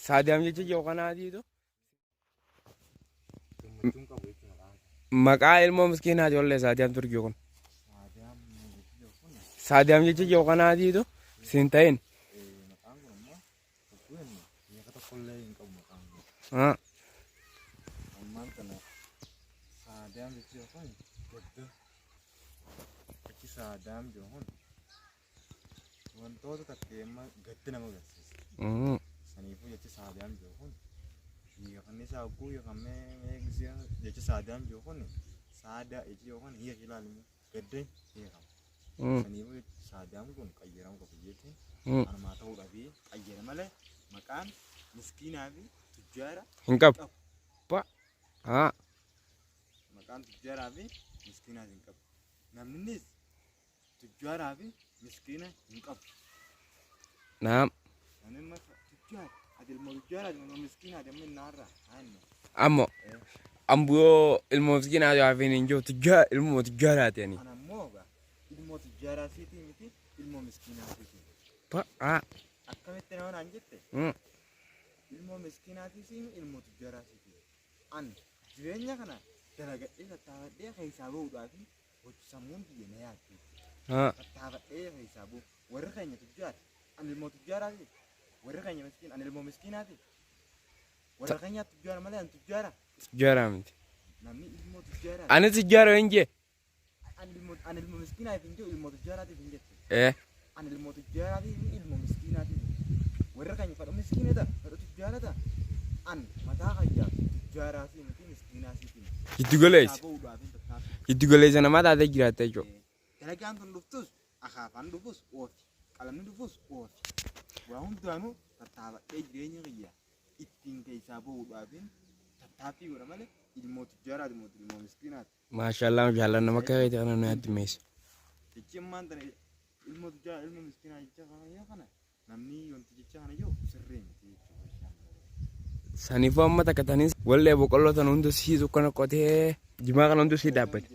Saadam jecha yookanaatii maqaa ilmoo miskiinaa ijoollee saadam turkii kun. Saadam jecha yookanaatii siin ta'in. Saadam johon wantoota takkeemma gatti nama agarsiisa. Saniifuu jechi saadam johon hiikamni isaa oguu hiikamee eegisiya jechi saadam johon saada jechi johon hiika ilaaluun gaddeen hiikama. Saniifuu jechi saadam kun qayyaramu qabu jechuun anumaa ta'uudha fi qayyara malee maqaan miskiinaa fi tujjaara hin qabu. Maqaan tujjaaraa fi miskiinaa hin qabu. Namnis tujjaaraa fi miskiina hin qabu. Naam. Namni tujjaara adilmoo tujjaaraa adilmoo miskiinaa deemee naarraa haanne. Ammoo ambuyoo ilmoo miskiinaa yaafiin hin jiru tujjaara ilmoo tujjaaraa ta'anii. Ana ammoo ilmoo tujjaaraa siitii miti ilmoo miskiinaa siitii. Akkamitti nama naan jette? Ilmoo miskiinaa siitii ilmoo tujjaaraa siitii. Ani jireenya kana dalagadhee tattaafadhee keessaa bahuudhaaf sammuun biyya na yaaddu. Tattaafadhee keessaa bahu warri keenya tujjaara. Ani ilmoo tujjaaraati. Warri keenya miskiina. Ani ilmoo miskiinaati. Warri keenya tujjaara malee ani tujjaara. Tujjaara miti. Namni ilmoo tujjaara. Ani tujjaara hin jee. Ani ilmoo miskiinaati hin jiru ilmoo tujjaaraati hin jette. Ani ilmoo tujjaaraati ilmoo miskiinaati. Warri keenya fadhu miskiinata fadhu tujjaarata. Ani mataa kayyaa tujjaaraati miti miskiinaati. Giddu galeessa. Giddu galeessa namaa taatee jiraatta jechuudha. Dalagaan kun dhuftus akaafaan dhufus oofi. Qalamni dhufus oofi. Waa hundaanuu tattaafadhee jireenya kiyyaa ittiin keessaa bahuudhaaf tattaaffii godha malee ilmoo tujjaaraati ilmoo miskiinaati. Maashaallah jaalladha nama akka ta'e kana nuyi addumeessa. Jechi ammaan tana ilmoo tujjaara ilmoo miskiinaa jecha kana namni wanti jecha kana yoo sirree miti jechuudha. Saniifuu amma takka tanis wallee boqqolloo tan hundi siisu kana qotee jimaa kana hundi sii dhaabbate.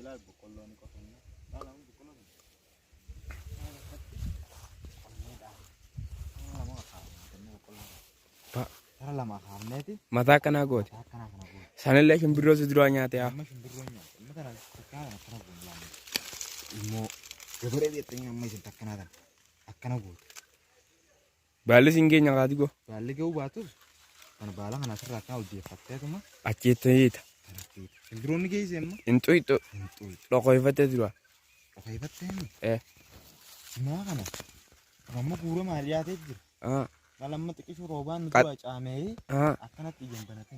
Mataa kanaa goote. Sanillee shimbirroo si duraa nyaate yaa. Ilmoo gabaree beektan amma isin akkana goote. Baalli siin keenya kaati goo. Baalli ga'uu baatus kan baala kana asirraa akka hojjeeffatteetuma achiittiita. Shimbirroonni geesse amma. Inxuuxxu. Dhokoifattee dura. Dhokoifattee simaa kana amma guura maal yaatee jira. Malamma xiqqishu roobaan nuti caamee akkanatti ijaan banate.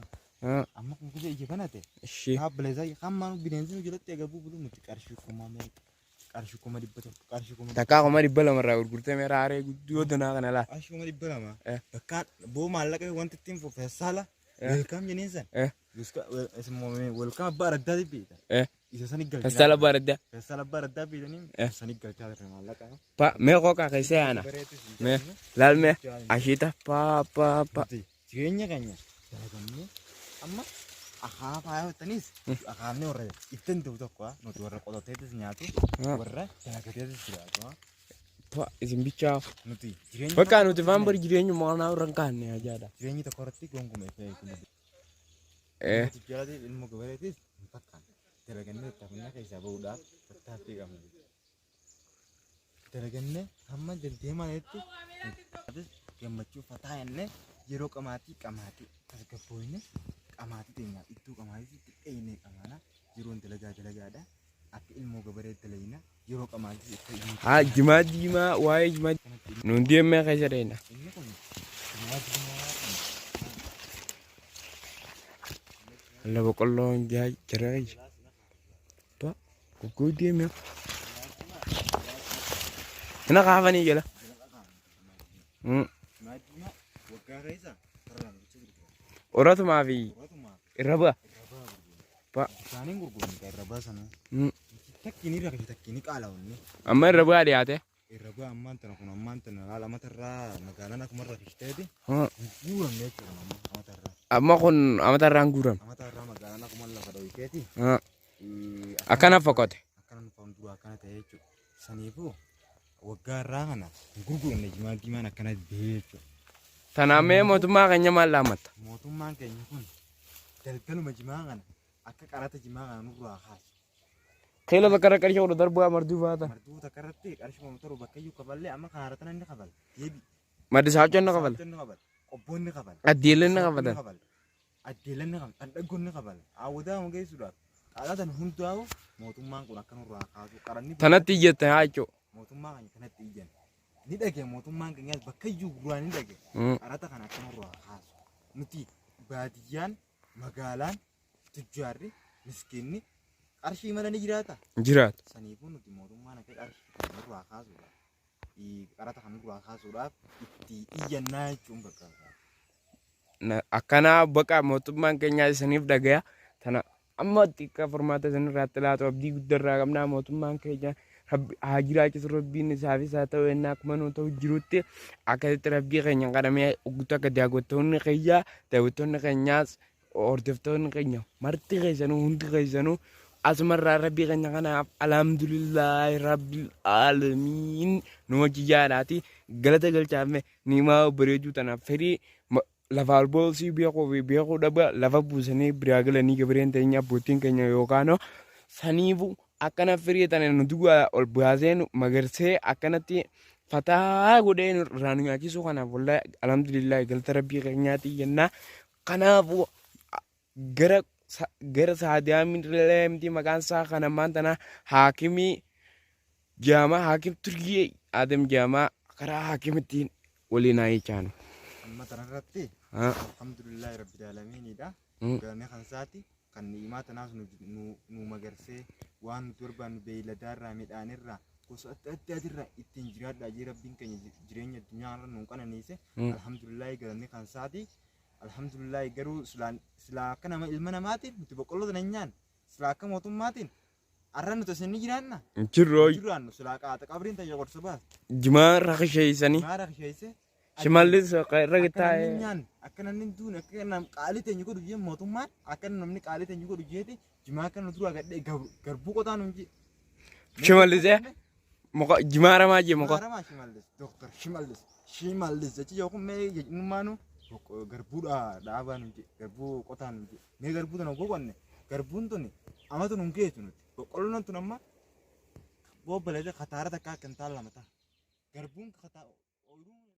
Amma kun kuusaa ija banate. Kaabbileesaa hammaan bineensi nu jalatti eegabuu bulu nuti qarshii kuma dhibbata qarshii kuma. Takkaa kuma dhibba lamarraa gurgurtamee raaree guddoo danaa kana laa. Qarshii kuma dhibba lama. Bakka boo maallaqa wanti ittiin feessaala. Welkaam jeniin san. Welkaam abbaa araddaati beekta. Isa san galchaa. Feessaala abbaa araddaa. Feessaala abbaa araddaa beektanii san galchaa ture maallaqa. Mee qooqaa keessa yaana. Mee laalmee ashiita paa. Jireenya keenya dalagannee amma akaafaa yoo ta'anis akaafni warra ittiin ta'u tokko nuti warra qotateetis nyaatu warra dalagateetis jiraatu. Isin bichaa nuti bakka nuti waan bari jireenyu maanaa irra kaanne ajaa'idha. Jireenyi tokko irratti gonkume fe'ee tijjaarati ilmoo gabareetis fakkaan dalagannee taphannaa keessaa bahuudhaaf tattaaffii qabna. Dalagannee hamma deddeemanetti gammachuu fataa jennee yeroo qamaatii tasgabbooyne qamaatii teenyaa iddoo qamaatii dhiyeenee qamaana yeroon dalagaadha akka ilmoo gabaree dalayna yeroo qamaatii itti jimaa waa'ee jimaa nuun deemee keessa dheena. Alla boqqolloon jira gugguu deemee ina kaafanii jala. Oratumaa fi irra bu'a. Isaaniin gurguranii irra bu'a sana. Takkiin irra takkiin qaala'uun. Amma irra bu'aa dhiyaate. Irra bu'aa ammaan tana haala matarraa magaalaan akkuma irra fishiteeti. Guuramne jechuudha amma kun amatarraan guuram. Amatarraa magaalaan akkuma lafa dhawiteeti. Akkana fakkaate. Akkana fuuldura akkana ta'e jechuudha. Saniifuu waggaa irraa kana gurguranne jimaan akkana bahee jechuudha. Tanaamee mootummaa keenya maal laamata? Mootummaan keenya kun galgaluma jimaa kana akka qarata jimaa kana nurraa kaasu. Keela takka irra qarshii godhu darbuu marduu baata. Marduu takka irratti qarshii komtoro bakka iyyuu kaballee amma kana irratti namni kabal. Deebi. Maddisaachuu inni kabala. Qobboonni kabal. Addeellee inni kabala. Addeellee inni kabal. Dhaggoonni kabal. Hawwataa mu geessuudhaaf. Qaalaatan hundaa'u mootummaan kun akka nurraa kaasu qaranni. Tanatti iyyate haa jechuudha. Mootummaa keenya kanatti iyyan. Ni dhagee mootummaan keenyas bakka iyyuu guraan ni dhagee. Qarata kana akka nurraa kaasu. Nuti baadiyyaan magaalaan tujjaarri miskiinni qarshii mala ni jiraata. Jiraata. Saniifuu nuti mootummaan akka qarshii nurraa kaasuudhaaf qarata kan nurraa kaasuudhaaf itti iyyannaa jechuun bakka. Akkanaa baqa mootummaan keenyaa isiniif dhagaya. Tana amma xiqqaa formaata isinirraatti laatu abdii guddaarraa qabnaa mootummaan keenya. Haa jiraachisu rabbiin isaafis haa ta'u ennaa akkuma nu ta'u jirutti akkasitti rabbii keenya kadhamee guutuu akka daawwattoonni keenya daawwattoonni keenyaas hordoftoonni keenya marti keessanuu hundi keessanuu asumarraa rabbii keenya kanaaf alhamdulillahi rabbil aalamiin nu wajji jaalaati galata galchaafne niimaa bareeduu tanaaf fedhii lafa alboosii beekuu fi beekuu dhaba lafa buusanii biraa galanii gabareen teenya abbootiin keenya yookaan saniifu. Akkana firii tana nuti ol baaseen magarsee akkanatti fataa godhee irraa nu nyaachisu kanaaf wallahi alhamdulillah galata rabbii keenyaati jennaa. Kanaafuu gara saadiyaamillee miti maqaan isaa kana maantana haakimii jaamaa haakim turkiyee Adam jaamaa karaa haakimitiin waliin haa jechaanu. Amma tanarratti alhamdulillah rabbil aalamiinidha. Galanii kan isaati. Kan ni'imaa tanaas nu magarsee waan nuti barbaannu beeyladaarraa midhaanirraa gosa adda addaatirraa ittiin jiraadhaa jee rabbiin keenya jireenya addunyaarra nu qananiise alhamdulillahi galanni kan isaati alhamdulillahi garuu silaa akka nama ilma namaatiin nuti boqqolloo tana nyaan silaa akka mootummaatiin arra nuti isin ni jiraanna jiraannu silaa qaata qabriin tayya qorsa baas jimaa rakisheeysanii shimallis ragitaa akka namni duun akka nam qaalii teenyu godhu jee mootummaan akka namni qaalii teenyu godhu jeeti jimaa akka nu dura gadhee garbuu qotaan hunji shimallis jimaa ramaa jee muka shimallis doktor shimallis jechi yookaan mee jennummaanu garbuudha dhaabaan hunji garbuu qotaan hunji mee garbuu tana gogonne garbuun tuni amatu nun geetu nuti boqqolloon tun amma bobbaleete kataara takka akka hin taallamata garbuun kataa